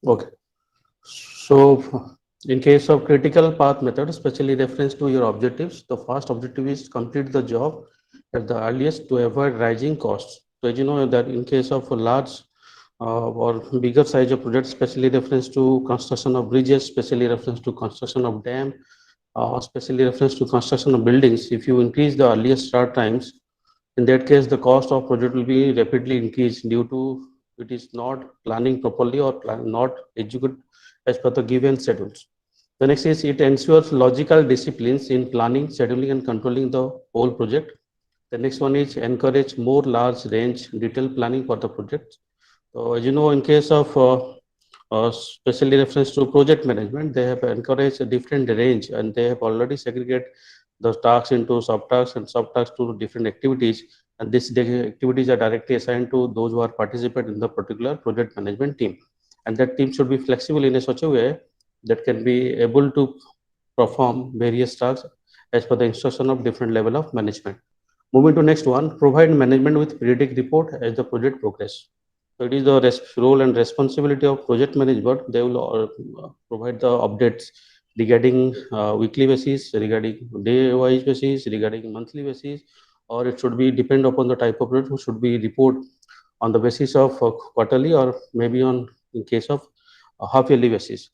Okay. So in case of critical path method, especially reference to your objectives, the first objective is complete the job at the earliest to avoid rising costs. So as you know that in case of a large or bigger size of project, especially reference to construction of bridges, especially reference to construction of dam, especially reference to construction of buildings, if you increase the earliest start times, in that case, the cost of project will be rapidly increased due to it is not planning properly or not execute as per the given schedules. The next is it ensures logical disciplines in planning, scheduling, and controlling the whole project. The next one is encourage more large range detailed planning for the project. So as you know, in case of especially reference to project management, they have encouraged a different range and they have already segregated the tasks into subtasks and subtasks to different activities. And these activities are directly assigned to those who are participate in the particular project management team. And that team should be flexible in a such a way that can be able to perform various tasks as per the instruction of different level of management. Moving to next one, provide management with periodic report as the project progress. So it is the role and responsibility of project management. They will provide the updates regarding weekly basis, regarding day-wise basis, regarding monthly basis, or it should be depend upon the type of project, which should be report on the basis of quarterly or maybe on in case of half yearly basis.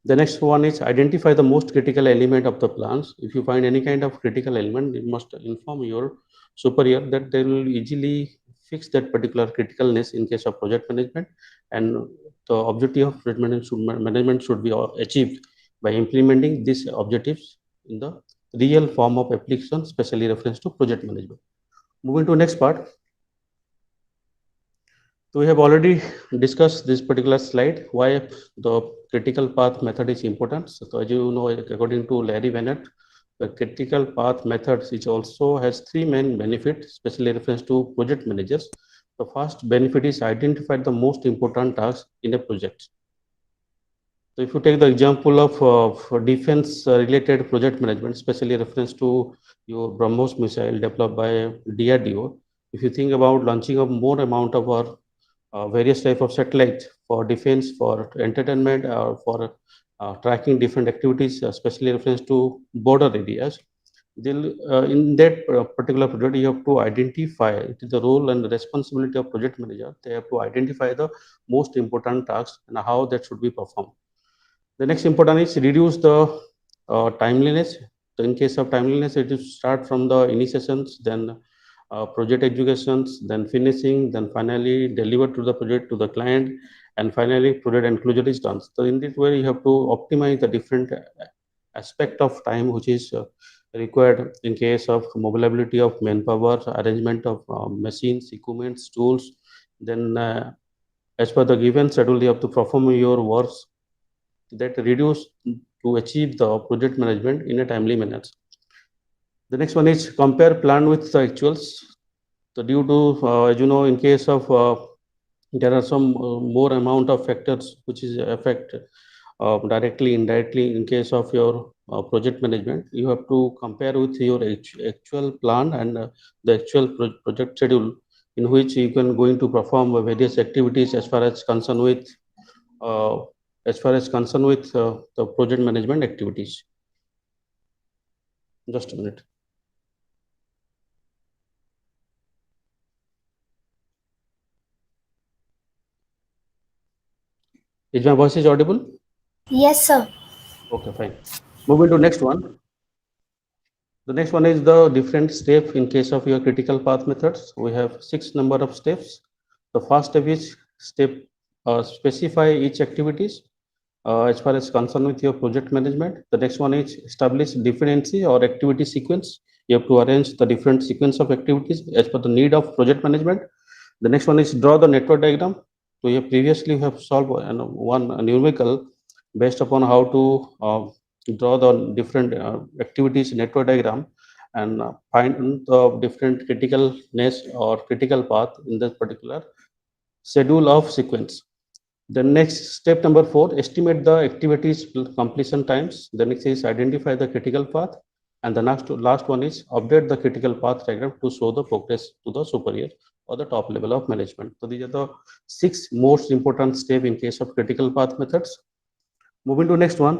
The next one is identify the most critical element of the plans. If you find any kind of critical element, you must inform your superior that they will easily fix that particular criticalness in case of project management, and the objective of project management should be achieved by implementing these objectives in the real form of application, especially reference to project management. Moving to next part. So we have already discussed this particular slide, why the critical path method is important. So as you know, according to Larry Bennett, the critical path method which also has three main benefits, especially reference to project managers. The first benefit is identify the most important tasks in a project. So if you take the example of defense related project management, especially reference to your BrahMos missile developed by DRDO, if you think about launching a more amount of our various type of satellites for defense, for entertainment, or for tracking different activities, especially reference to border areas. In that particular project, you have to identify, it is the role and the responsibility of project manager. They have to identify the most important tasks and how that should be performed. The next important is reduce the timeliness. So in case of timeliness, it is start from the initiations, then project executions, then finishing, then finally deliver to the project to the client, and finally project enclosure is done. So in this way, you have to optimize the different aspect of time which is required in case of mobility of manpower, arrangement of machines, equipments, tools. Then as per the given schedule, you have to perform your works that reduce to achieve the project management in a timely manner. The next one is compare plan with the actuals. So due to, as you know, in case of, there are some more amount of factors which is affect directly, indirectly in case of your project management. You have to compare with your actual plan and the actual project schedule in which you can going to perform various activities uh, as far as concerned with the project management activities. Just a minute. Is my voice is audible? Yes, sir. Okay, fine. Moving to next one. The next one is the different step in case of your critical path methods. We have 6 number of steps. The first step is step specify each activities as far as concerned with your project management. The next one is establish dependency or activity sequence. You have to arrange the different sequence of activities as per the need of project management. The next one is draw the network diagram. So you previously have solved one numerical based upon how to draw the different activities network diagram and find the different criticalness or critical path in this particular schedule of sequence. The next step number 4, estimate the activities completion times. The next is identify the critical path. And the next last one is update the critical path diagram to show the progress to the superior or the top level of management. So these are the 6 most important steps in case of critical path methods. Moving to next one.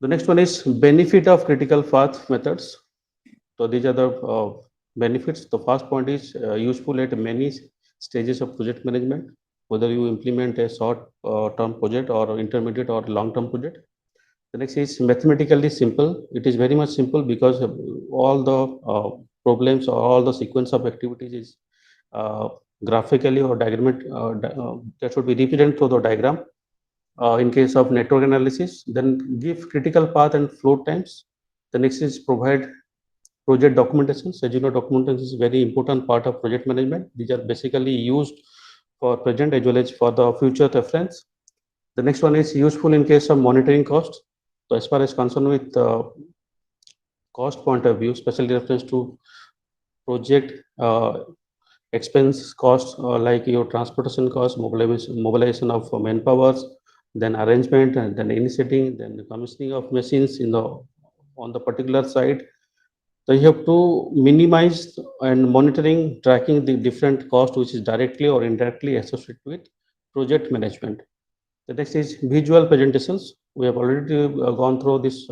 The next one is benefit of critical path methods. So these are the benefits. The first point is useful at many stages of project management, whether you implement a short term project or intermediate or long term project. The next is mathematically simple. It is very much simple because all the problems or all the sequence of activities is graphically or that should be represented through the diagram. In case of network analysis, then give critical path and flow times. The next is provide project documentation. As you know, documentation is a very important part of project management. These are basically used for present as well as for the future reference. The next one is useful in case of monitoring costs. So as far as concerned with cost point of view, especially reference to project expense costs like your transportation costs, mobilization of manpowers, then arrangement, and then initiating, then the commissioning of machines in the on the particular site. So you have to minimize and monitoring, tracking the different costs which is directly or indirectly associated with project management. The next is visual presentations. We have already gone through this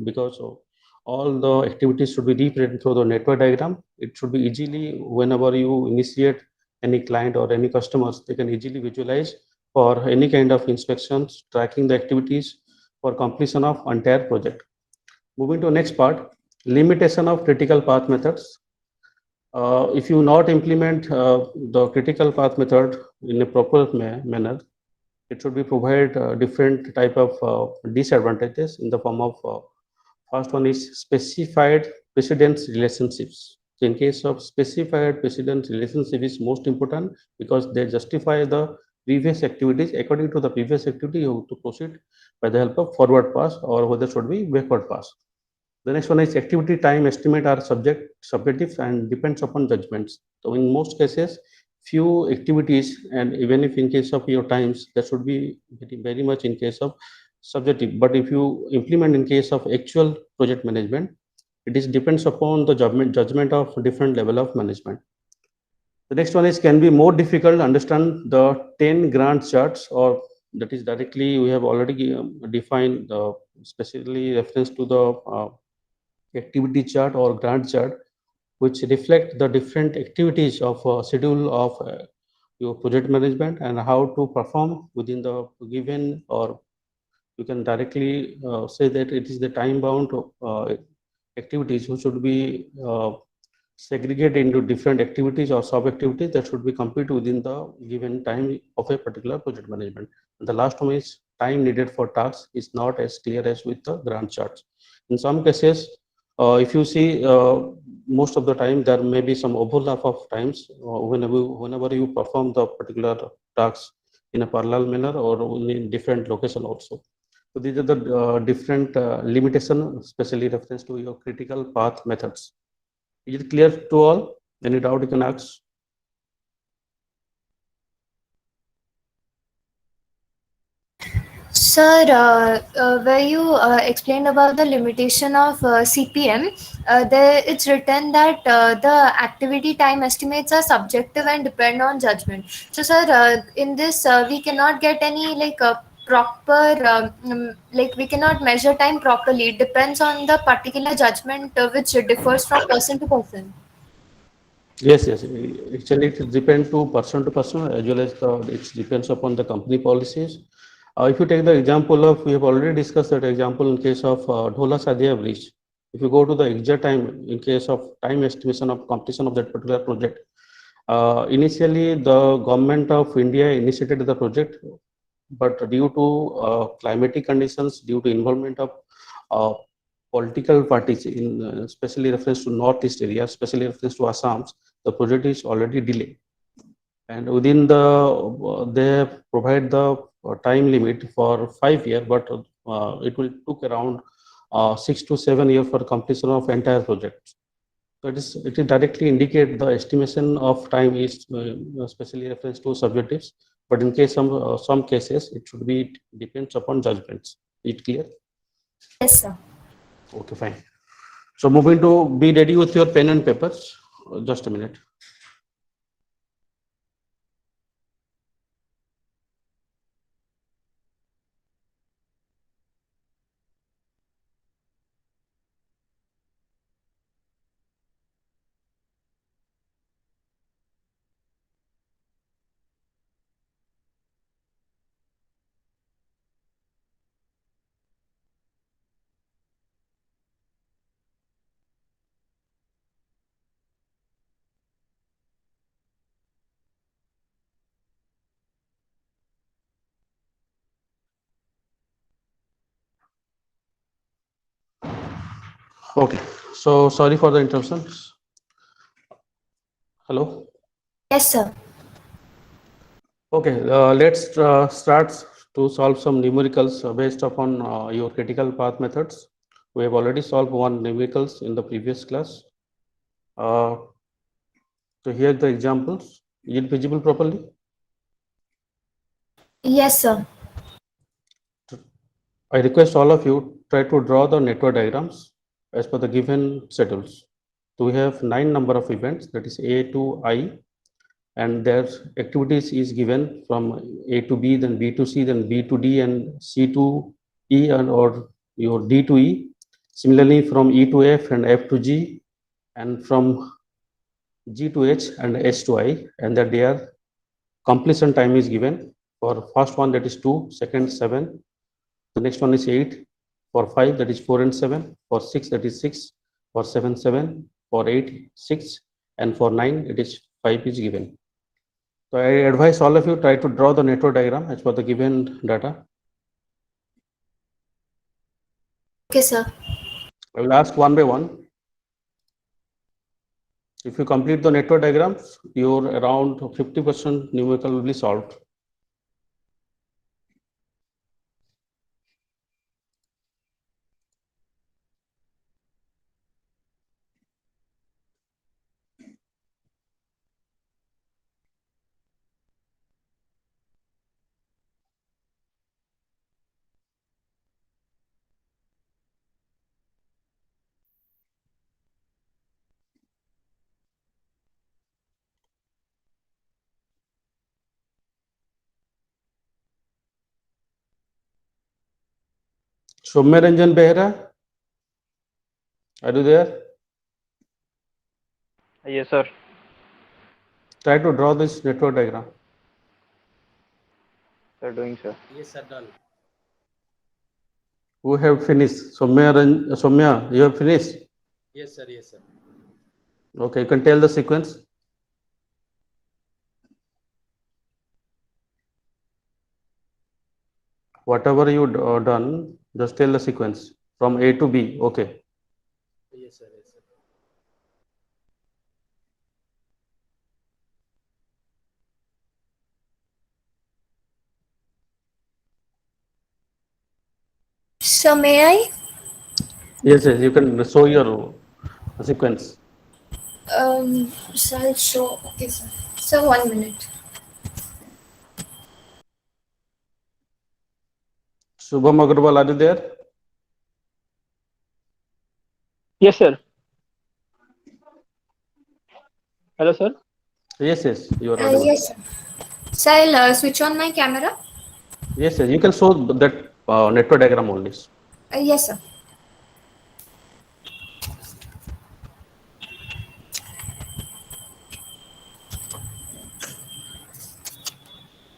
because of all the activities should be represented through the network diagram. It should be easily, whenever you initiate any client or any customers, they can easily visualize for any kind of inspections, tracking the activities for completion of entire project. Moving to next part, limitation of critical path methods. If you not implement the critical path method in a proper manner, it should be provide different type of disadvantages in the form of first one is specified precedence relationships. So in case of specified precedence relationship is most important because they justify the previous activities. According to the previous activity, you have to proceed by the help of forward pass or whether should be backward pass. The next one is activity time estimate are subjective and depends upon judgments. So in most cases, few activities, and even if in case of your times, that should be very much in case of subjective. But if you implement in case of actual project management, it is depends upon the judgment of different level of management. The next one is can be more difficult to understand the 10 Gantt charts, or that is directly we have already defined specifically reference to the activity chart or Gantt chart, which reflect the different activities of schedule of your project management and how to perform within the given, or you can directly say that it is the time bound activities which should be segregated into different activities or sub activities that should be completed within the given time of a particular project management. And the last one is time needed for tasks is not as clear as with the Gantt charts. In some cases, if you see most of the time there may be some overlap of times whenever you perform the particular tasks in a parallel manner or in different location also. So these are the different limitation, especially reference to your critical path methods. Is it clear to all? Any doubt you can ask? Sir, where you explained about the limitation of CPM, there it's written that the activity time estimates are subjective and depend on judgment. So, sir, in this we cannot get any proper like we cannot measure time properly. It depends on the particular judgment which differs from person to person. Yes, yes. Actually, it depends to person as well as it depends upon the company policies. If you take the example of, we have already discussed that example in case of Dhola Sadia Bridge. If you go to the exact time in case of time estimation of completion of that particular project, initially the government of India initiated the project, but due to climatic conditions, due to involvement of uh, political parties in especially reference to northeast area, especially reference to Assam, the project is already delayed. And within the they provide the time limit for 5 years, but it will took around 6 to 7 years for completion of entire project. So it is directly indicate the estimation of time is especially reference to subjectives, but in case some cases it should be depends upon judgments. Is it clear? Yes, sir. Okay, fine. So moving to be ready with your pen and papers. Just a minute. Okay, so sorry for the interruptions. Hello. Yes, sir. Okay, let's start to solve some numericals based upon your critical path methods. We have already solved one numericals in the previous class. Uh, so here are the examples. Is it visible properly? Yes, sir. I request all of you try to draw the network diagrams as per the given schedules. So we have 9 number of events, that is A to I, and their activities is given from A to B, then B to C, then B to D, and C to E, and or your D to E. Similarly, from E to F and F to G, and from G to H and H to I, and that their completion time is given. For first one, that is 2, second 7, the next one is 8, for 5 that is 4 and 7, for 6 that is 6, for 7 7, for 8 6, and for 9 it is 5 is given. So I advise all of you try to draw the network diagram as per the given data. Okay, sir. I will ask one by one. If you complete the network diagrams, your around 50% numerical will be solved. Soumya Behra, are you there? Yes, sir. Try to draw this network diagram. Sir, doing, sir. Yes, sir, done. Who have finished? Soumya, you have finished? Yes, sir, yes, sir. Okay, you can tell the sequence. Whatever you done, just tell the sequence from A to B. Okay. Yes, sir, yes, sir. So may I? Yes, yes, you can show your sequence. So I'll show. Okay, sir. So 1 minute. Shubham Agarwal, are you there? Yes, sir. Hello, sir. Yes, yes, you are audible. Yes, sir. So I'll switch on my camera. Yes, yes, you can show that network diagram only. Yes, sir.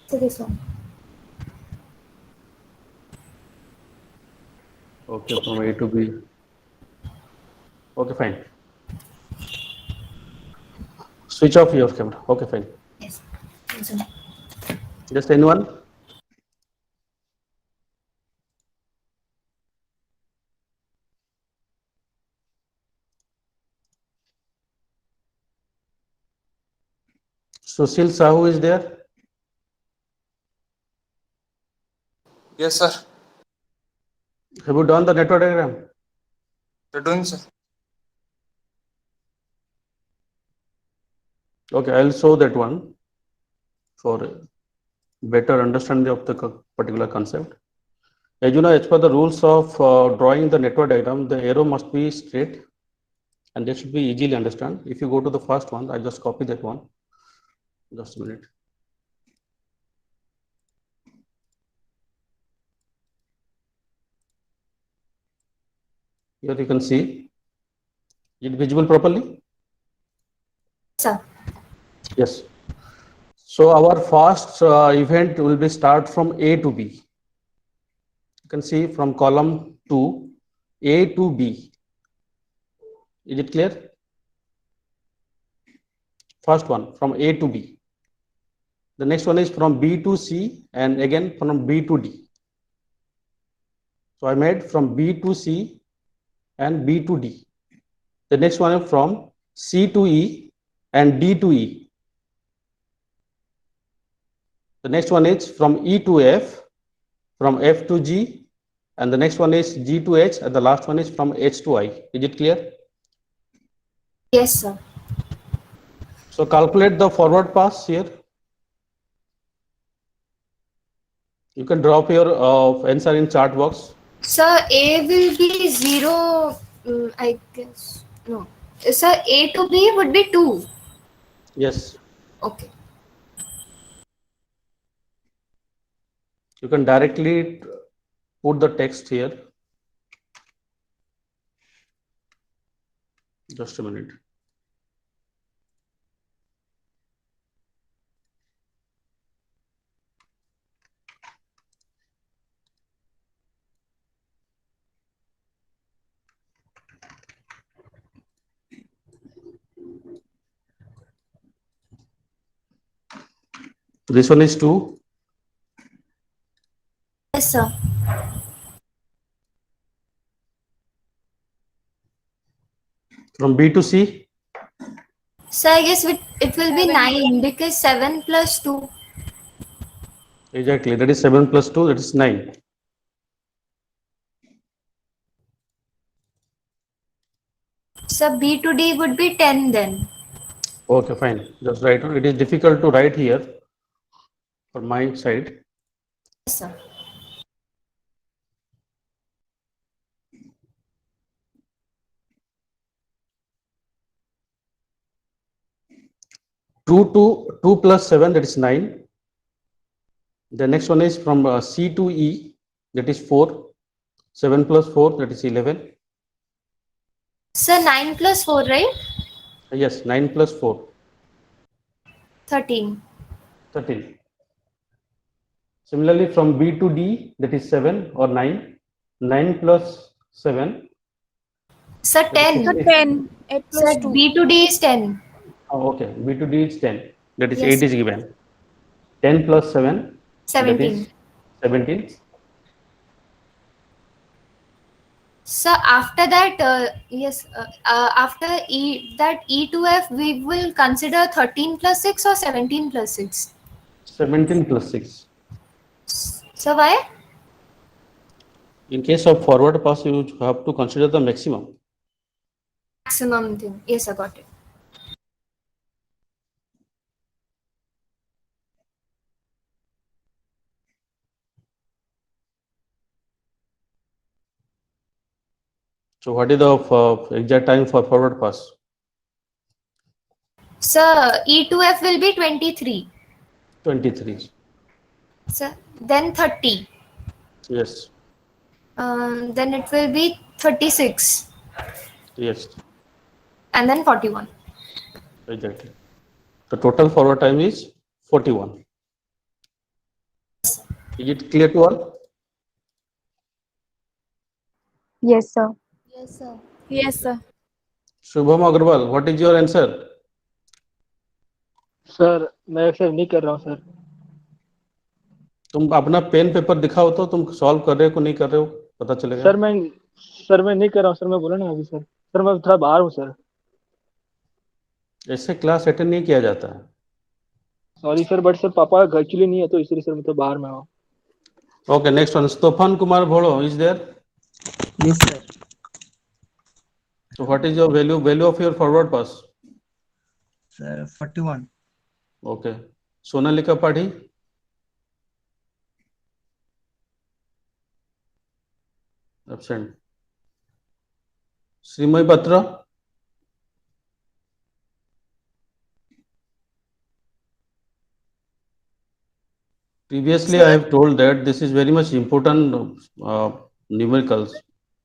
So this one. Okay, from A to B. Okay, fine. Switch off your camera. Okay, fine. Yes. This one. Just anyone? Sushil Sahu is there? Yes, sir. Have you done the network diagram? They're doing, sir. Okay, I'll show that one for better understanding of the particular concept. As you know, as per the rules of drawing the network diagram, the arrow must be straight and they should be easily understand. If you go to the first one, I just copy that one. Just a minute. Here you can see, is it visible properly? Sir. Yes. So our first event will be start from A to B. You can see from column 2, A to B. Is it clear? First one from A to B. The next one is from B to C and again from B to D. So I made from B to C and B to D. The next one is from C to E and D to E. The next one is from E to F, from F to G, and the next one is G to H, and the last one is from H to I. Is it clear? Yes, sir. So calculate the forward pass here. You can drop your answer in chart box. Sir, A will be 0, I guess. No. Sir, A to B would be 2. Yes, Okay. you can directly put the text here. Just a minute. This one is 2. Yes, sir. From B to C, So I guess it will be 9 because 7 plus 2. exactly. That is 7 plus 2, that is 9. So B to D would be 10 then. Okay, fine. Just write. It is difficult to write here for my side. Yes, sir. 2 plus 7, that is 9. The next one is from C to E, that is 4. 7 plus 4, that is 11. So 9 plus 4, right? Yes, 9 plus 4, 13. 13. Similarly, from B to D, that is 7 or 9. 9 plus 7, So that is 10. 16. 10. 8 So plus 2. B to D is 10. Oh, okay. B to D is 10. That is Yes. 8 is given. 10 plus 7, that 17. is 17. So after that, yes, after E to F, we will consider 13 plus 6 or 17 plus 6. 17 plus 6. So why? In case of forward pass, you have to consider the maximum. Maximum thing. Yes, I got it. So what is the exact time for forward pass? So E to F will be 23. 23. So then 30. Yes. Then it will be 36. Yes. And then 41. Exactly. The total forward time is 41. Is it clear to all? Yes, sir. Yes, sir. Yes, sir. Shubham Agarwal, what is your answer? Sir मैं sir नहीं कर रहा हूँ sir. तुम अपना pen paper दिखाओ तो तुम सॉल्व कर रहे हो कि नहीं कर रहे हो, पता चलेगा. सर मैं नहीं कर रहा हूँ सर. मैं बोला ना अभी सर. सर मैं थोड़ा बाहर हूँ सर. ऐसे क्लास अटेंड नहीं किया जाता है. सॉरी सर, बट सर पापा एक्चुअली नहीं है तो इसलिए सर मैं तो बाहर में हूँ. Okay, next one. Stefan Kumar Bholo is there. Yes, sir. So what is your value of your forward pass? Sir, 41. Okay. Sonalika Padhi. Absent. Srimay Batra. Previously, I have told that this is very much important numericals.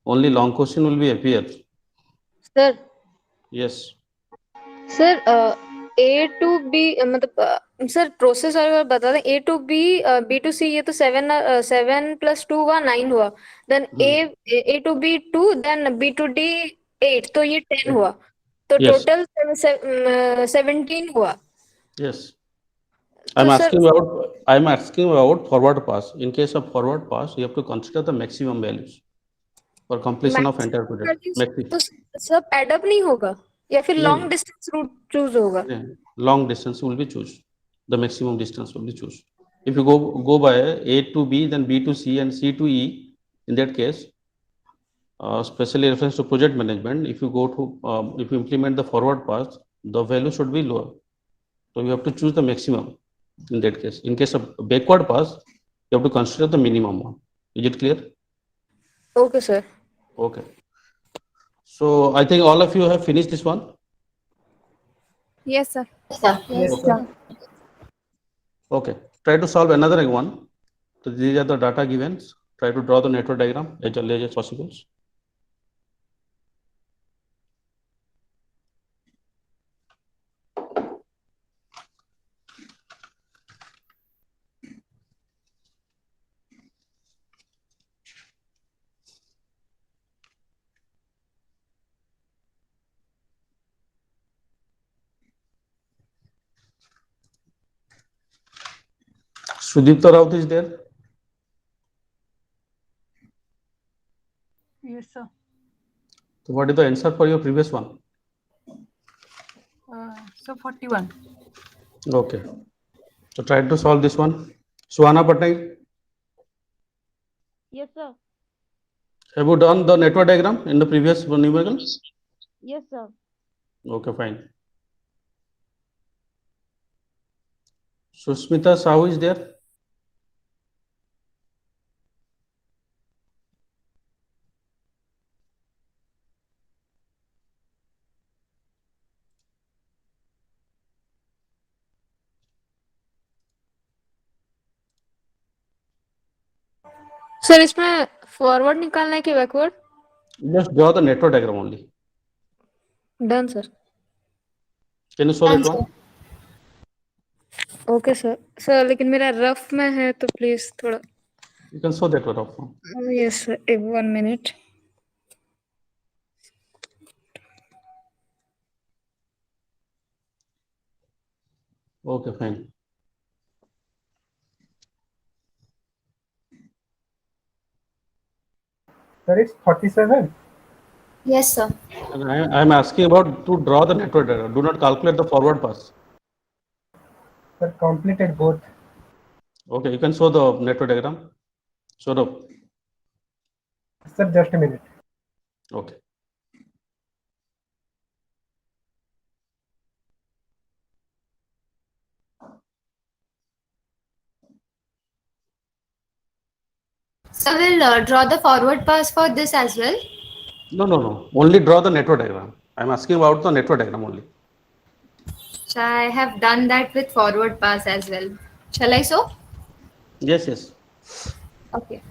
Only long question will be appear. Sir Yes. Sir A to B मतलब sir process और बता दें. A to B, B to C, ये तो 7 plus 2 हुआ 9 हुआ. Then A to B 2, then B to D 8, तो ये 10 हुआ. तो Yes. टोटल 17 हुआ. Yes. तो sir I'm asking about forward pass. In case of forward pass, you have to consider the maximum values. for completion of entire maximum project. Values तो सब add up नहीं होगा या फिर नहीं, लॉन्ग डिस्टेंस रूट चूज होगा? long distance will be choose. The maximum distance will be choose. If you go by A to B, then B to C and C to E, in that case, especially reference to project management, if you go to if you implement the forward path, the value should be lower. So you have to choose the maximum in that case. In case of backward path, you have to consider the minimum one. Is it clear? Okay, sir. Okay. So I think all of you have finished this one. Yes, sir. Yes, Okay. sir. Okay. Try to solve another one. So these are the data given. Try to draw the network diagram as early as possible. Sudipta Raut is there. Yes, sir. So what is the answer for your previous one? So 41. Okay. So try to solve this one. Suhana Patnaik, Yes, sir. have you done the network diagram in the previous numerical? Yes, sir. Okay, fine. Susmita Sahu is there. Sir इसमें forward निकालना है कि backward? Just draw the network diagram only. Done sir. Can you show that Answer. one? Okay sir. Sir लेकिन मेरा rough में है तो please थोड़ा. You can show that one. Yes sir, 1 minute. Okay, fine. Sir, it's 47. Yes, sir. And I am asking about to draw the network diagram. Do not calculate the forward pass. Sir, completed both. Okay, you can show the network diagram. Show the. Sir, just a minute. Okay. So we'll draw the forward pass for this as well. No. Only draw the network diagram. I am asking about the network diagram only. So I have done that with forward pass as well. Shall I so? Yes. Okay.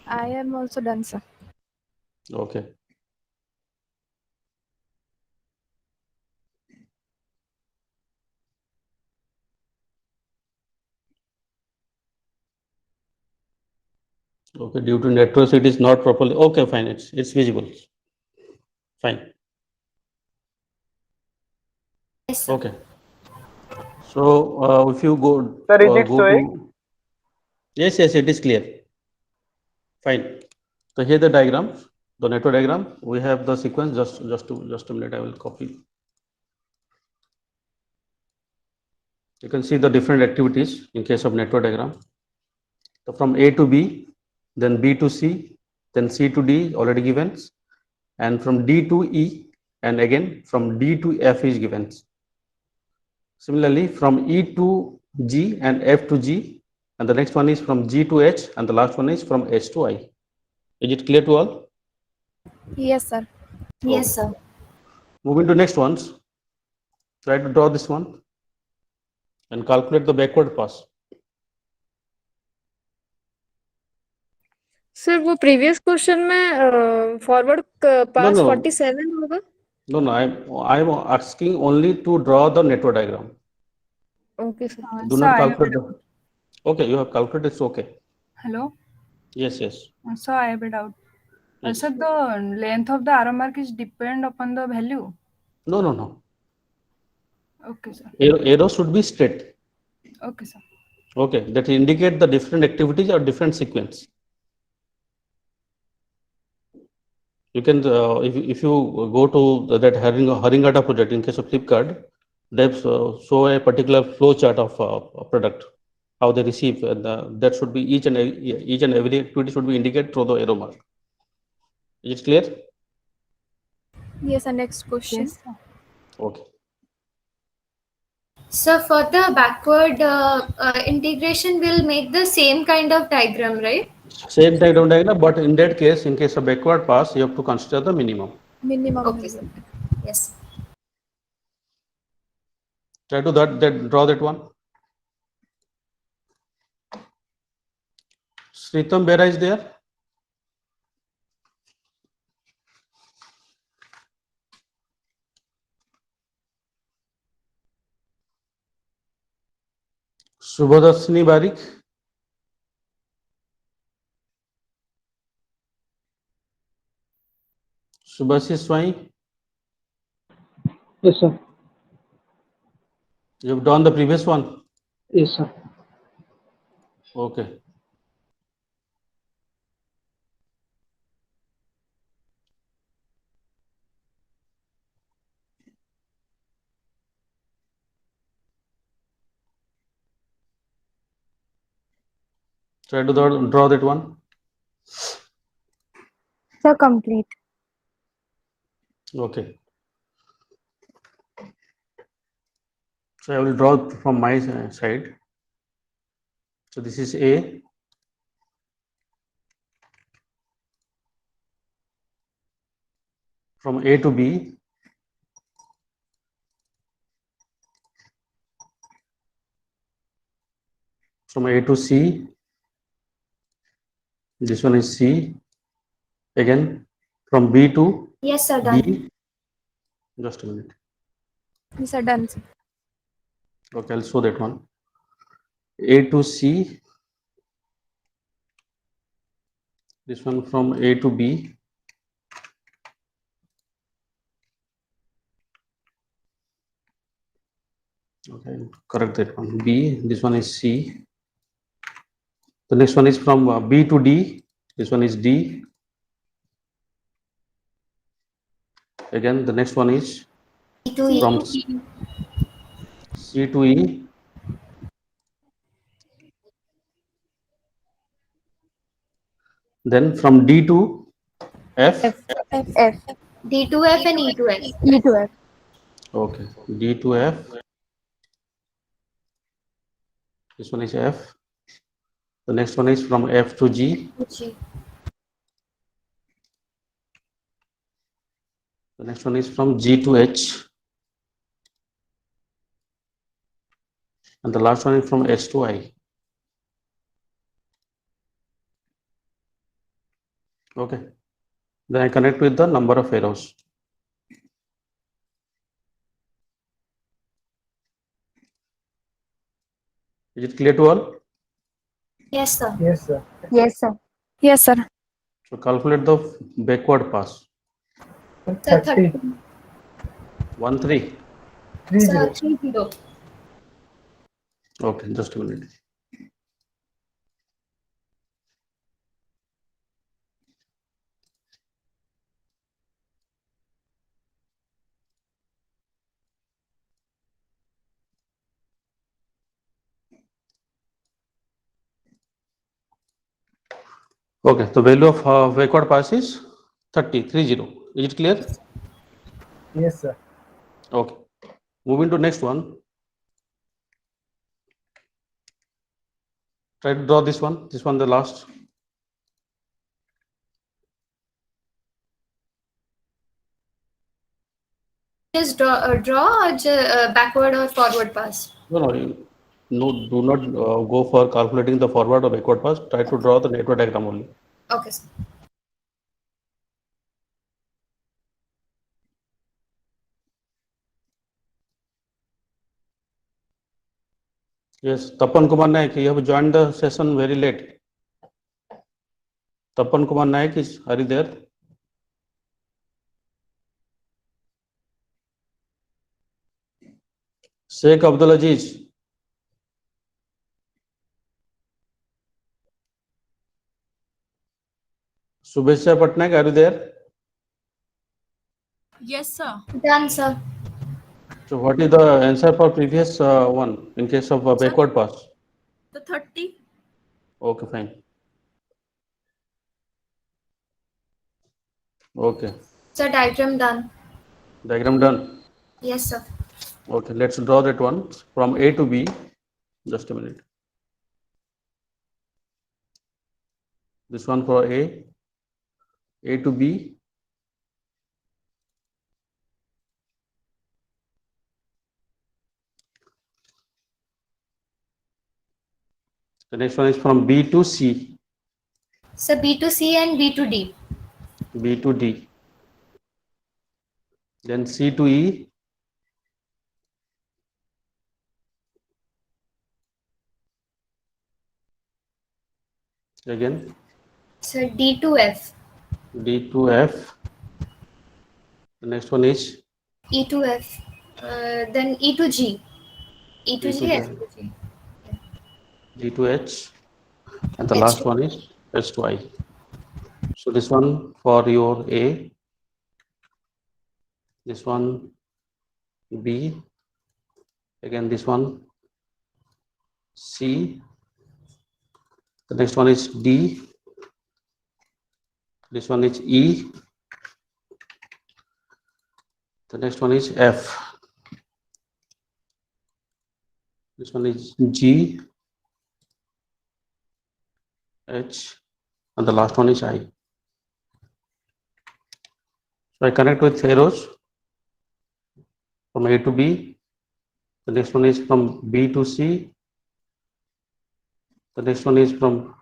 I am also done, sir. Okay. Okay, due to network it is not properly. Okay, fine. It's visible. Fine. Yes, sir. Okay. So if you go Sir, is it go showing? to yes, it is clear. Fine. So here the diagram, the network diagram. We have the sequence. Just a minute. I will copy. You can see the different activities in case of network diagram. So from A to B, then B to C, then C to D already given, and from D to E, and again from D to F is given. Similarly, from E to G and F to G, and the next one is from G to H, and the last one is from H to I. Is it clear to all? Yes, sir. Yes, sir. Moving to next ones. Try to draw this one and calculate the backward pass. Sir वो previous question में forward पास 47 होगा? No, I am asking only to draw the network diagram. Okay sir. Do not calculate the. Okay, you have calculated. It's okay. Hello. Yes. So I have a doubt. Yes. Sir, the length of the arrow mark is depend upon the value. No. Okay, sir. Arrow should be straight. Okay, sir. Okay, that indicate the different activities or different sequence. You can, if you go to that Haringata project in case of Flipkart, they've show a particular flow chart of a product, how they receive, and that should be each and every activity should be indicated through the arrow mark. Is it clear? Yes, and next question. Yes, sir. Okay. So for the backward integration, we'll make the same kind of diagram, right? Same diagram, but in that case, in case of backward pass, you have to consider the minimum. Minimum. Okay, sir. Yes. Try to draw that one. Sritam Bera is there. Subhadashini Barik. Subhasis Swai. Yes, sir. You've done the previous one. Yes, sir. Okay. Try to draw that one. Sir, complete. Okay. So I will draw from my side. So this is A. From A to B. From A to C. This one is C. Again, from B to Yes, sir. Done. D. Just a minute. Yes, sir, done. Sir. Okay, I'll show that one. A to C. This one from A to B. Okay, correct that one. B. This one is C. The next one is from B to D. This one is D. Again, the next one is To E. from C to E. Then from D to F. F. D to F and E to F. E to F. Okay, D to F. This one is F. The next one is from F to G. G. The next one is from G to H. And the last one is from S to I. Okay. Then I connect with the number of arrows. Is it clear to all? Yes, sir. Yes, sir. Yes, sir. Yes, sir. So calculate the backward pass. Sir, 30. 1, 3. 30. Sir, 30. Okay, just a minute. Okay, the value of backward pass is 30. Is it clear? Yes, sir. Okay. Moving to next one. Try to draw this one. This one, the last. Just draw or backward or forward pass. No, do not go for calculating the forward or backward pass. Try to draw the network diagram only. Okay, sir. Yes, Tapan Kumar Naik, you have joined the session very late. Tapan Kumar Naik are you there? Sheikh Abdul Aziz. Subhesha Patnaik, are you there? Yes, sir. Done, sir. So what is the answer for previous one in case of backward pass? The 30. Okay, fine. Okay, Sir, diagram done. diagram done. Yes, sir. Okay, let's draw that one from A to B. Just a minute. This one for A to B. The next one is from B to C, Sir, B to C and B to D. B to D. Then C to E, again Sir, D to F. D to F. The next one is E to F. Then E to G. E to E to G, F G, to G. G to H, and the H last to one is H to I. So this one for your A, this one B, again this one C, the next one is D, this one is E, the next one is F, this one is G, H, and the last one is I. So I connect with arrows from A to B, the next one is from B to C, the next one is from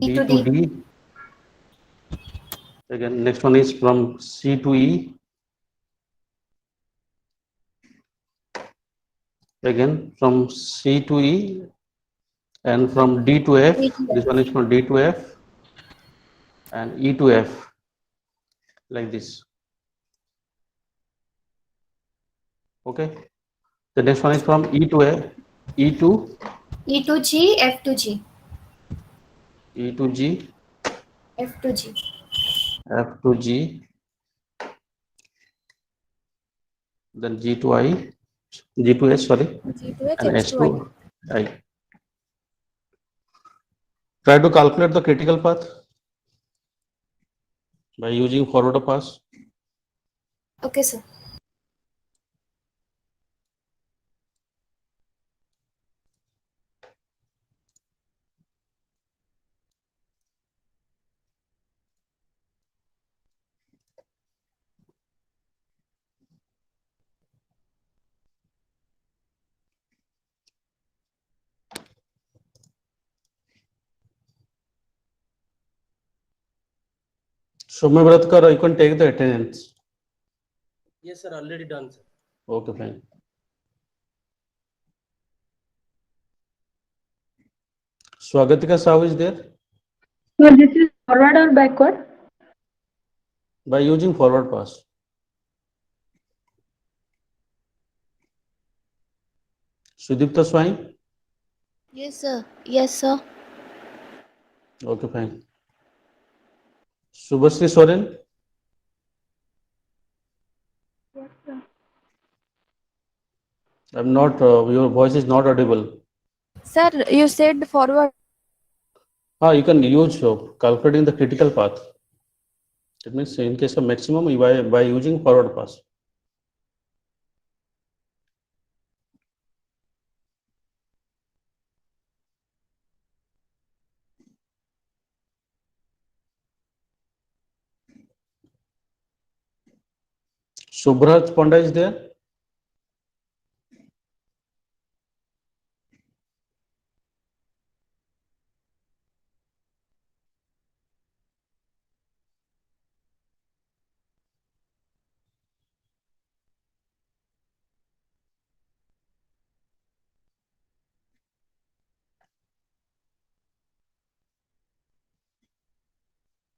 E B to to D. D, again next one is from C to E, again from C to E, and from D to F, D to this F. one is from D to F, and E to F, like this. Okay. The next one is from E to F, E to E to G, F to G. E to G, F to G. F to G, then G to I, G to H, sorry, G to H, and H H to I. to I. Try to calculate the critical path by using forward pass. Okay, sir. Soumya Vratkar, you can take the attendance. Yes, sir. Already done, sir. Okay, fine. Swagatika Sahu is there? So this is forward or backward? By using forward pass. Sudipta Swai? Yes, sir. Yes, sir. Okay, fine. Subhasri Soren? Yes, sir. I'm not, your voice is not audible. Sir, you said forward. You can use calculating the critical path. That means in case of maximum, by using forward pass. Subhraj Panda is there?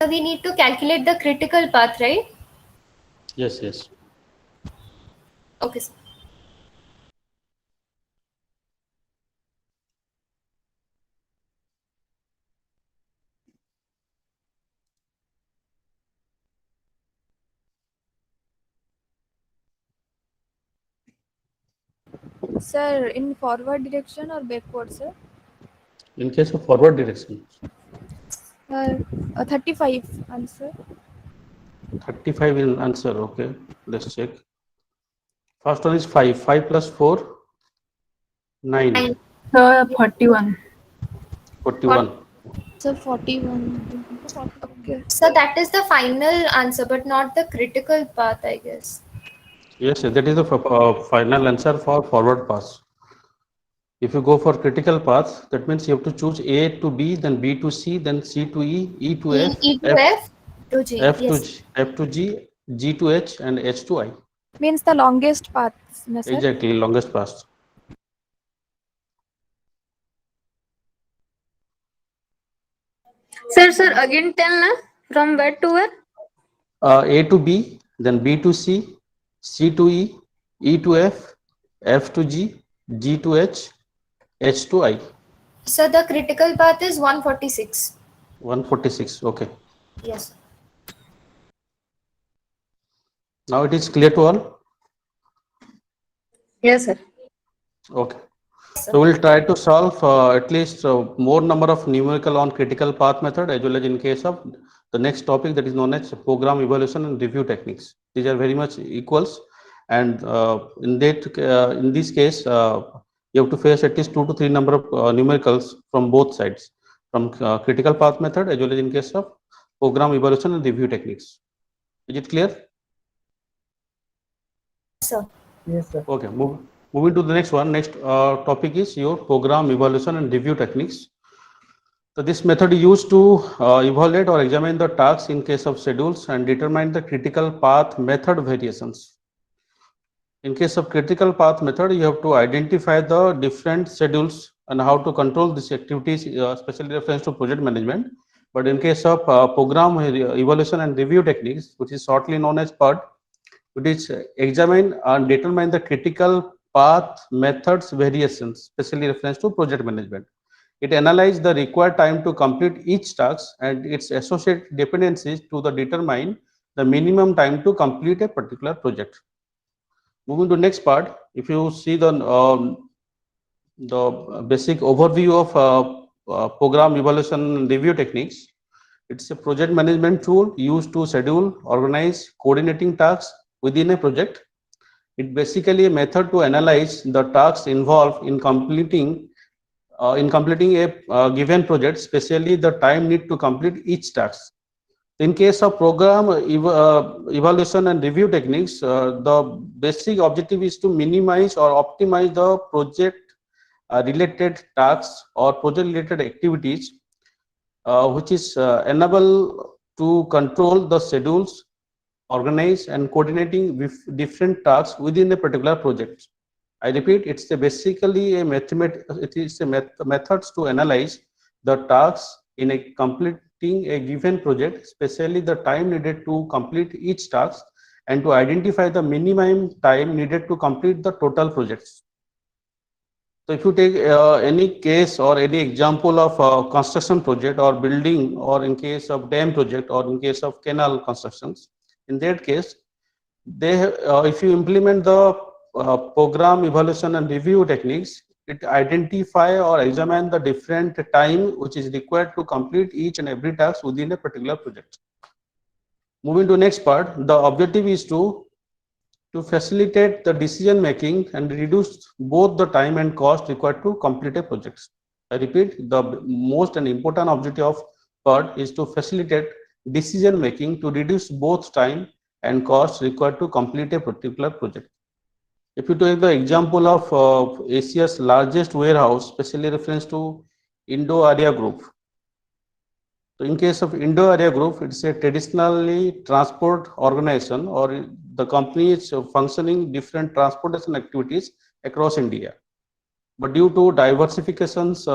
So we need to calculate the critical path, right? Yes, yes. Okay, sir. Sir, in forward direction or backward, sir? In case of forward direction, 35 answer. 35 is answer. Okay, let's check. First one is 5. 5 plus 4, 9. 41. 41. Sir, 41. Okay. So that is the final answer, but not the critical path, I guess. Yes, that is the final answer for forward pass. If you go for critical path, that means you have to choose A to B, then B to C, then C to E, E to F, E to F, F to G. F to Yes. G, F to G, G to H, and H to I. Means the longest path, na, sir? Exactly, longest path. Sir, again tell na from where to where? A to B, then B to C, C to E, E to F, F to G, G to H, H to I. So the critical path is 146. 146. Okay. Yes. Now it is clear to all. Yes, sir. Okay. So we'll try to solve at least more number of numerical on critical path method, as well as in case of the next topic, that is known as program evaluation and review techniques. These are very much equals, and in this case, you have to face at least 2 to 3 number of numericals from both sides, from critical path method as well as in case of program evaluation and review techniques. Is it clear? Sir. Yes, sir. Okay. Moving to the next one. Next topic is your program evaluation and review techniques. So this method is used to evaluate or examine the tasks in case of schedules and determine the critical path method variations. In case of critical path method, you have to identify the different schedules and how to control these activities, especially reference to project management. But in case of program evaluation and review techniques, which is shortly known as PUT, it is examine and determine the critical path methods variations, especially reference to project management. It analyzes the required time to complete each task and its associated dependencies to determine the minimum time to complete a particular project. Moving to next part, if you see the basic overview of program evaluation and review techniques, it's a project management tool used to schedule, organize, coordinating tasks within a project. It basically a method to analyze the tasks involved in completing a given project, especially the time need to complete each task. In case of program evaluation and review techniques, the basic objective is to minimize or optimize the project related tasks or project related activities, which is enable to control the schedules, organize and coordinating with different tasks within a particular project. I repeat, it's basically a methods to analyze the tasks in a completing a given project, especially the time needed to complete each task, and to identify the minimum time needed to complete the total projects. So if you take any case or any example of a construction project or building, or in case of dam project or in case of canal constructions, in that case, if you implement the program evaluation and review techniques, it identify or examine the different time which is required to complete each and every task within a particular project. Moving to next part, the objective is to facilitate the decision making and reduce both the time and cost required to complete a project. I repeat, the most and important objective of PERT is to facilitate decision making to reduce both time and cost required to complete a particular project. If you take the example of Asia's largest warehouse, specially reference to Indo-Arya Group. So in case of Indo-Arya Group, it's a traditionally transport organization, or the company is functioning different transportation activities across India. But due to diversifications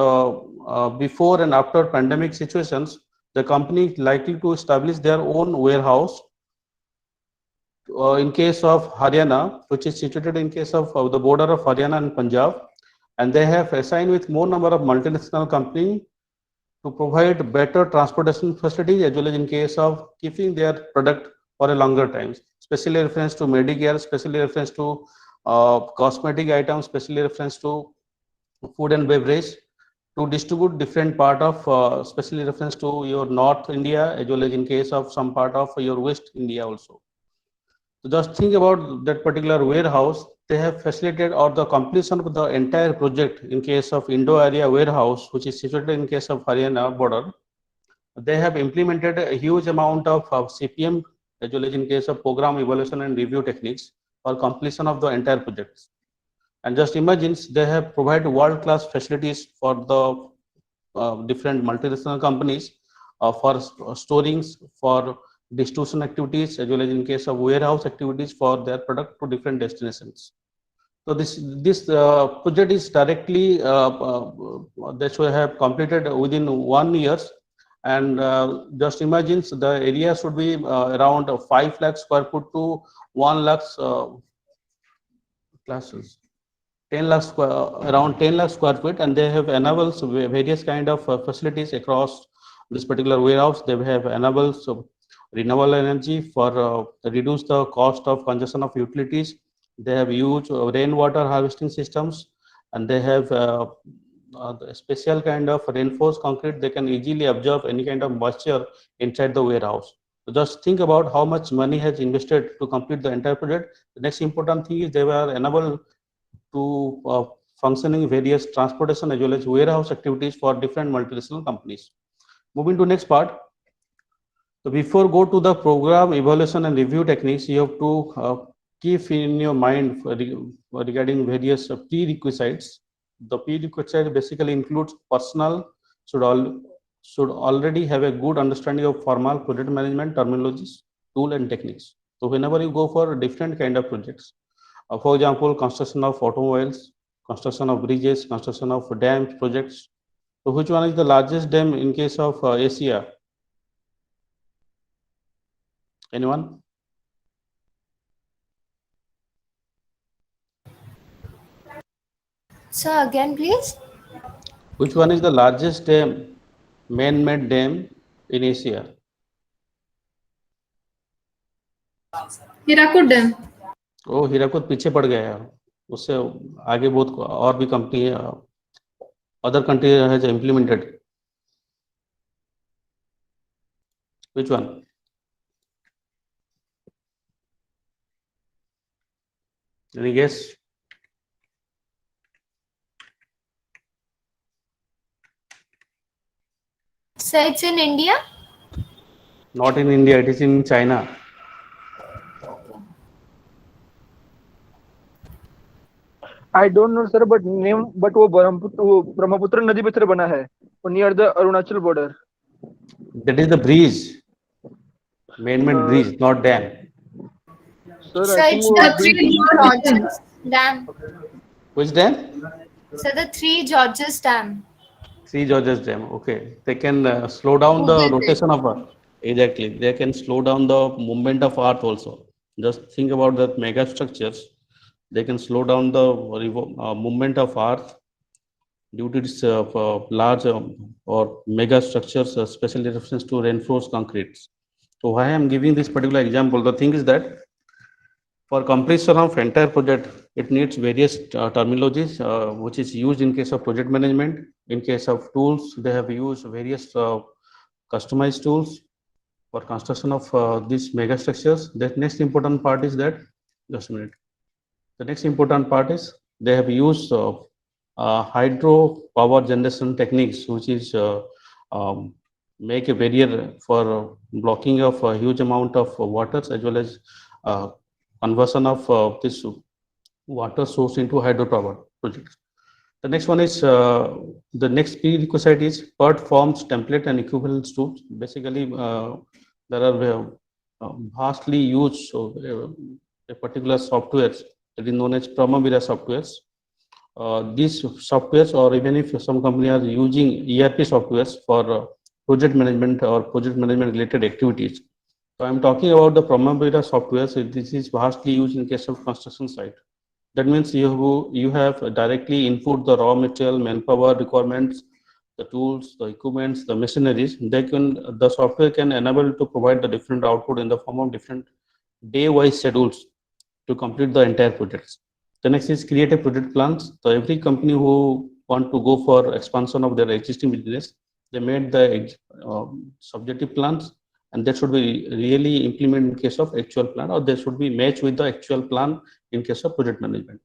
before and after pandemic situations, the company is likely to establish their own warehouse. In case of Haryana, which is situated in case of the border of Haryana and Punjab, and they have assigned with more number of multinational companies to provide better transportation facilities, as well as in case of keeping their product for a longer time, especially reference to Medicare, especially reference to cosmetic items, specially reference to food and beverage, to distribute different part of, specially reference to your North India, as well as in case of some part of your West India also. So just think about that particular warehouse. They have facilitated or the completion of the entire project in case of Indo area warehouse, which is situated in case of Haryana border. They have implemented a huge amount of CPM, as well as in case of program evaluation and review techniques for completion of the entire projects. And just imagine they have provided world-class facilities for the different multinational companies for storings, for distribution activities, as well as in case of warehouse activities for their product to different destinations. So this project is directly that should have completed within 1 year, and just imagine the area should be around 5 lakh square foot to 1 lakh classes. 10 lakh square, around 10 lakh square feet, and they have enables various kind of facilities across this particular warehouse. They have enables renewable energy for reduce the cost of consumption of utilities. They have huge rainwater harvesting systems, and they have a special kind of reinforced concrete. They can easily absorb any kind of moisture inside the warehouse. So just think about how much money has invested to complete the entire project. The next important thing is they were enabled to functioning various transportation as well as warehouse activities for different multinational companies. Moving to next part. So before go to the program evaluation and review techniques, you have to keep in your mind regarding various prerequisites. The prerequisite basically includes personnel should already have a good understanding of formal project management terminologies, tool and techniques. So whenever you go for different kind of projects, for example, construction of automobiles, construction of bridges, construction of dams projects. So which one is the largest dam in case of Asia? Anyone? So again, please. Which one is the largest dam, man-made dam in Asia? Hirakud Dam. ओ हीराकुद पीछे पड़ गया है, उससे आगे बहुत और भी company है, other country has implemented. Which one? Any guess? So it's in India? Not in India, it is in China. I don't know sir, but name, but वो ब्रह्मपुत्र नदी पे सर बना है, near the Arunachal border. That is the bridge, man-made bridge, not dam. Sir, So I think it's वो the Three Georges Dam. Which dam? So the Three Georges Dam. Three Georges Dam. Okay, they can slow down the rotation of Earth. Exactly, they can slow down the movement of Earth also. Just think about that mega structures. They can slow down the movement of Earth due to its large or mega structures, especially reference to reinforced concretes. So why I am giving this particular example? The thing is that for completion of entire project, it needs various terminologies which is used in case of project management. In case of tools, they have used various customized tools for construction of these mega structures. The next important part is that, just a minute. The next important part is they have used hydro power generation techniques, which is make a barrier for blocking of a huge amount of waters, as well as conversion of this water source into hydropower projects. The next one is the next prerequisite is PERT forms, template, and equivalence tools. Basically, there are vastly used a particular softwares that is known as Primavera softwares. These softwares, or even if some company are using ERP softwares for project management or project management related activities. So I'm talking about the Primavera software. So this is vastly used in case of construction site. That means you have directly input the raw material, manpower requirements, the tools, the equipments, the machineries. The software can enable to provide the different output in the form of different day-wise schedules to complete the entire projects. The next is create a project plans. So every company who want to go for expansion of their existing business, they made the subjective plans, and that should be really implemented in case of actual plan, or they should be matched with the actual plan in case of project management.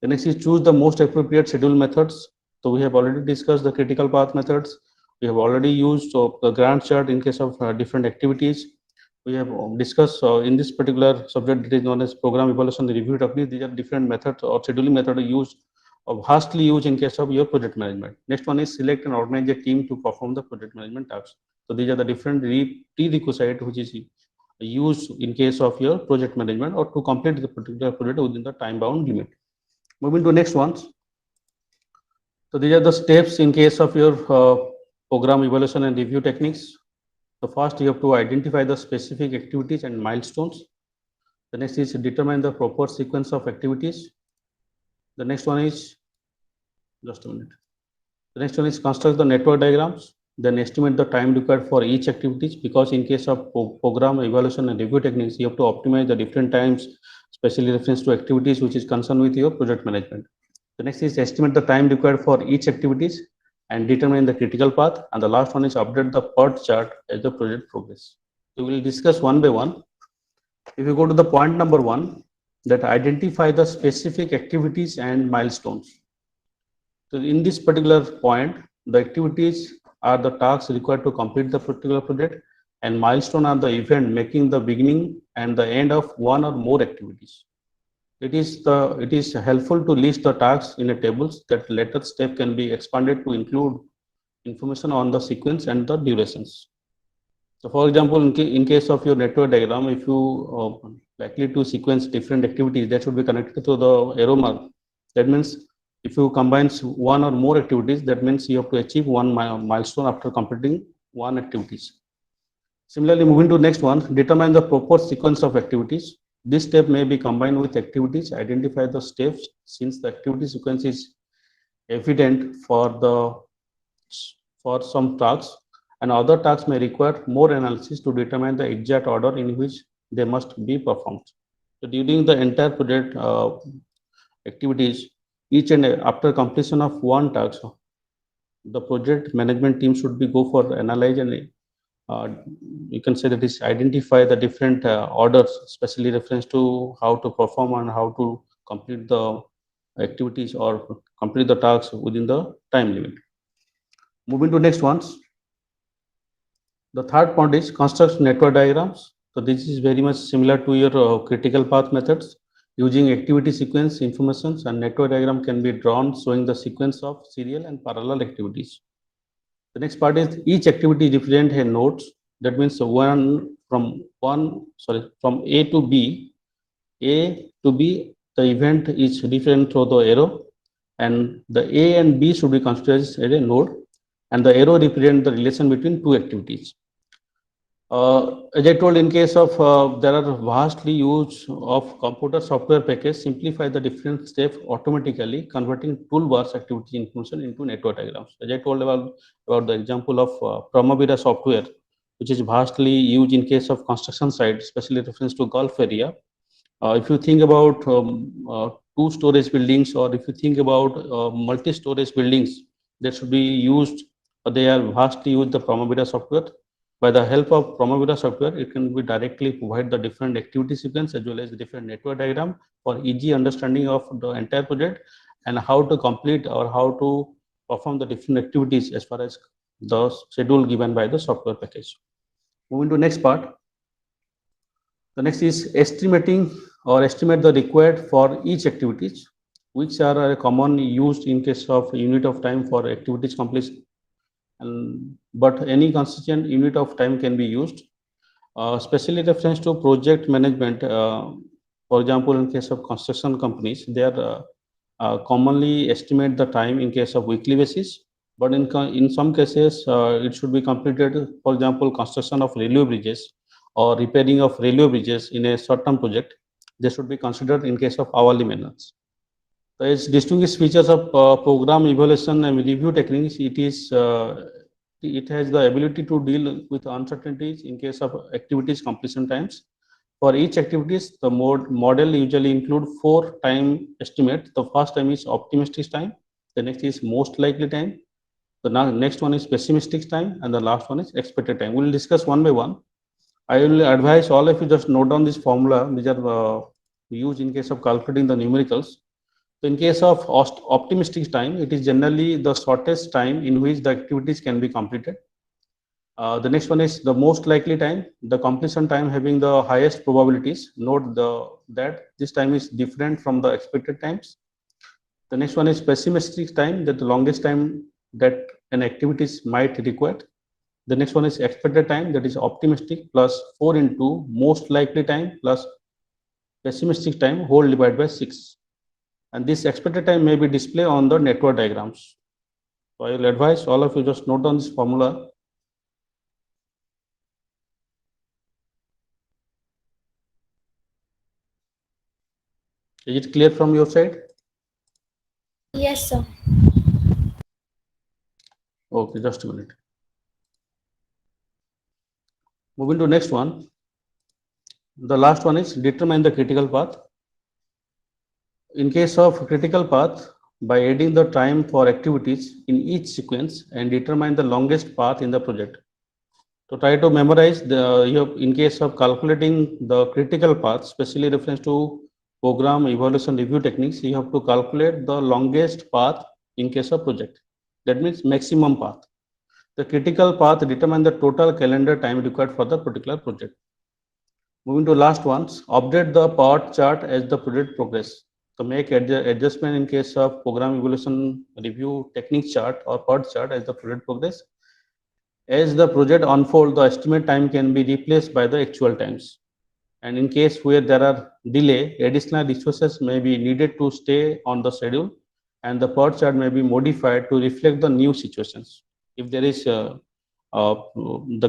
The next is choose the most appropriate schedule methods. So we have already discussed the critical path methods. We have already used the Gantt chart in case of different activities. We have discussed in this particular subject that is known as program evaluation and review technique. These are different methods or scheduling method used, vastly used in case of your project management. Next one is select and organize a team to perform the project management tasks. So these are the different prerequisites which is used in case of your project management or to complete the particular project within the time bound limit. Moving to next ones. So these are the steps in case of your program evaluation and review techniques. So first you have to identify the specific activities and milestones. The next is determine the proper sequence of activities. The next one is, just a minute. The next one is construct the network diagrams, then estimate the time required for each activities, because in case of program evaluation and review techniques, you have to optimize the different times, especially reference to activities which is concerned with your project management. The next is estimate the time required for each activities and determine the critical path. And the last one is update the PERT chart as the project progress. So we will discuss one by one. If you go to the point number 1, that identify the specific activities and milestones. So in this particular point, the activities are the tasks required to complete the particular project, and milestone are the event making the beginning and the end of one or more activities. It is helpful to list the tasks in a tables. That later step can be expanded to include information on the sequence and the durations. So for example, in case of your network diagram, if you likely to sequence different activities, that should be connected to the arrow mark. That means if you combine one or more activities, that means you have to achieve one milestone after completing one activities. Similarly, moving to next one, determine the proper sequence of activities. This step may be combined with activities. Identify the steps, since the activity sequence is evident for some tasks, and other tasks may require more analysis to determine the exact order in which they must be performed. So during the entire project activities, each and after completion of one task, the project management team should be go for analyze and you can say that is identify the different orders, especially reference to how to perform and how to complete the activities or complete the tasks within the time limit. Moving to next ones. The third point is construct network diagrams. So this is very much similar to your critical path methods. Using activity sequence informations, and network diagram can be drawn showing the sequence of serial and parallel activities. The next part is each activity represent a nodes. That means from A to B. A to B, the event is different through the arrow, and the A and B should be considered as a node, and the arrow represent the relation between two activities. As I told, in case of there are vastly use of computer software package, simplify the different steps automatically, converting toolbars activity information into network diagrams. As I told about the example of Primavera software, which is vastly used in case of construction site, especially reference to Gulf area. If you think about two storage buildings, or if you think about multi-storage buildings that should be used, they are vastly used the Primavera software. By the help of Primavera software, it can be directly provide the different activity sequence as well as the different network diagram for easy understanding of the entire project and how to complete or how to perform the different activities as far as the schedule given by the software package. Moving to next part. The next is estimating or estimate the required for each activities, which are commonly used in case of unit of time for activities completion. But any consistent unit of time can be used, especially reference to project management. For example, in case of construction companies, they are commonly estimate the time in case of weekly basis, but in some cases it should be completed. For example, construction of railway bridges or repairing of railway bridges in a short-term project, they should be considered in case of hourly maintenance. Its distinguished features of program evaluation and review techniques, it has the ability to deal with uncertainties in case of activities completion times, For each activities, the model usually include 4 time estimates. The first time is optimistic time, the next is most likely time, the next one is pessimistic time, and the last one is expected time. We will discuss one by one. I will advise all of you just note down this formula, which are used in case of calculating the numericals. So in case of optimistic time, it is generally the shortest time in which the activities can be completed. The next one is the most likely time, the completion time having the highest probabilities. Note that this time is different from the expected times. The next one is pessimistic time, that the longest time that an activities might require. The next one is expected time, that is optimistic plus 4 into most likely time plus pessimistic time whole divided by 6. And this expected time may be displayed on the network diagrams. So I will advise all of you just note down this formula. Is it clear from your side? Yes, sir. Okay, just a minute. Moving to next one. The last one is determine the critical path. In case of critical path, by adding the time for activities in each sequence and determine the longest path in the project. So try to memorize in case of calculating the critical path, especially reference to program evaluation review techniques, you have to calculate the longest path in case of project. That means maximum path. The critical path determines the total calendar time required for the particular project. Moving to last ones, update the part chart as the project progress. So make adjustment in case of program evaluation review technique chart or part chart as the project progress. As the project unfolds, the estimate time can be replaced by the actual times. And in case where there are delay, additional resources may be needed to stay on the schedule, and the part chart may be modified to reflect the new situations. If there is the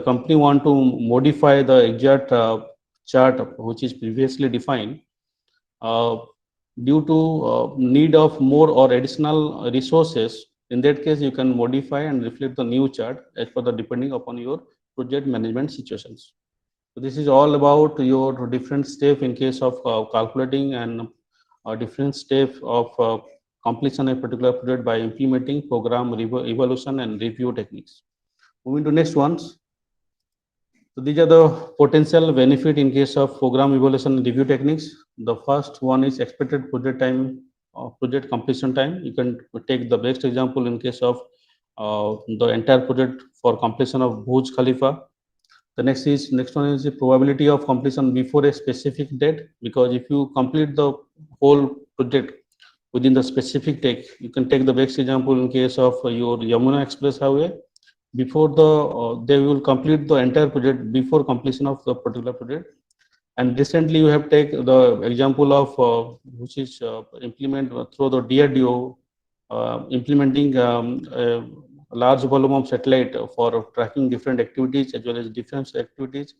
company want to modify the exact chart which is previously defined due to need of more or additional resources, in that case you can modify and reflect the new chart as per the depending upon your project management situations. So this is all about your different step in case of calculating and different step of completion of a particular project by implementing program evaluation and review techniques. Moving to next ones. So these are the potential benefit in case of program evaluation and review techniques. The first one is expected project time, project completion time. You can take the best example in case of the entire project for completion of Burj Khalifa. The next one is the probability of completion before a specific date, because if you complete the whole project within the specific date, you can take the best example in case of your Yamuna Express Highway. Before they will complete the entire project before completion of the particular project. And recently you have taken the example of which is implement through the DRDO implementing a large volume of satellite for tracking different activities as well as defense activities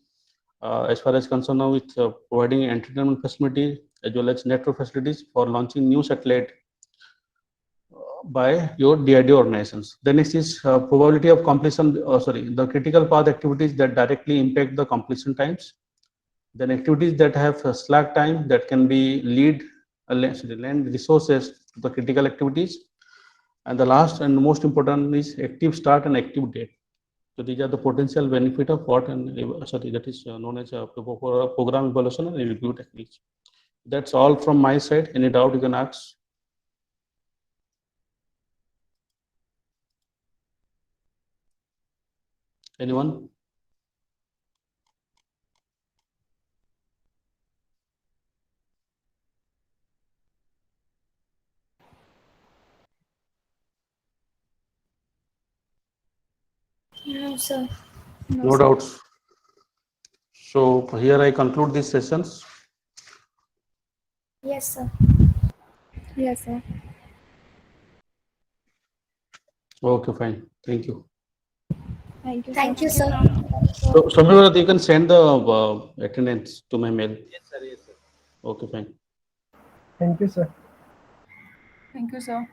as far as concerned now with providing entertainment facilities as well as network facilities for launching new satellite by your DID organizations. The next is probability of completion, the critical path activities that directly impact the completion times. Then activities that have slack time that can be lend resources to the critical activities. And the last and most important is active start and active date. So these are the potential benefit of what that is known as program evaluation and review techniques. That's all from my side. Any doubt you can ask. Anyone? No, sir. No doubts. So here I conclude these sessions. Yes, sir. Yes, sir. Okay, fine. Thank you. Thank you, sir. Thank you, sir. So, Samir, you can send the attendance to my mail. Yes, sir. Yes, sir. Okay, fine. Thank you, sir. Thank you, sir.